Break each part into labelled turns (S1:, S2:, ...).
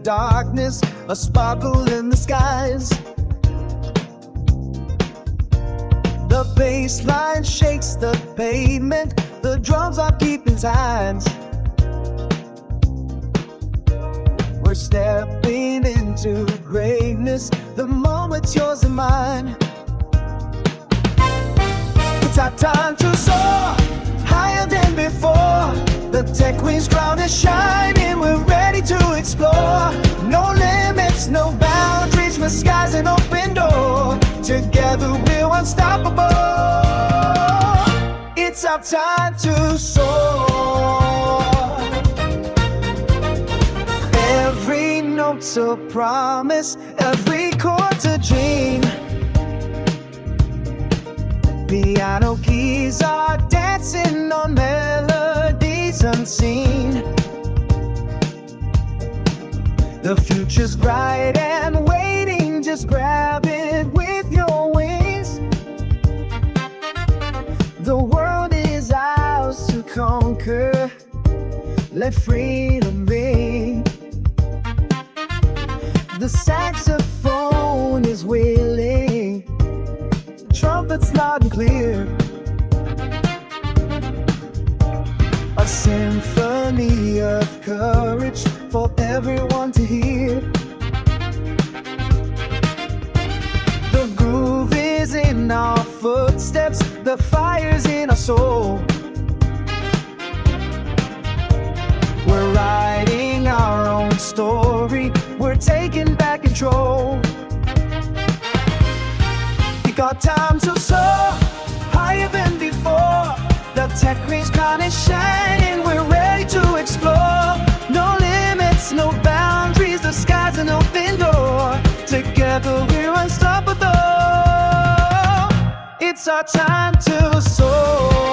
S1: darkness, a sparkle in the skies. The bass line shakes the pavement, the drums are keeping time. We're stepping into greatness, the moment's yours and mine. It's our time to soar, higher than before. The tech queen's crown is shining, we're ready to explore. No limits, no boundaries, the sky's an open door. Together we're unstoppable. It's our time to soar. Every note's a promise, every chord's a dream. Piano keys are dancing on melodies unseen. The future's bright and waiting, just grab it with your wings. The world is ours to conquer, let freedom ring. The saxophone is willing, trumpets loud and clear. A symphony of courage for everyone to hear. The groove is in our footsteps, the fire's in our soul. We're writing our own story, we're taking back control. We got time to soar, higher than before. The tech queen's crown is shining, we're ready to explore. No limits, no boundaries, the sky's an open door. Together we're unstoppable. It's our time to soar.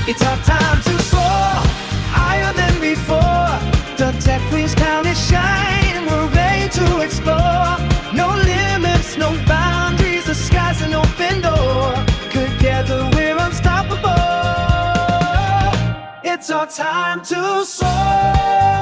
S1: It's our time to soar, higher than before. The tech queen's crown is shining, we're ready to explore. No limits, no boundaries, the sky's an open door. Together we're unstoppable. It's our time to soar.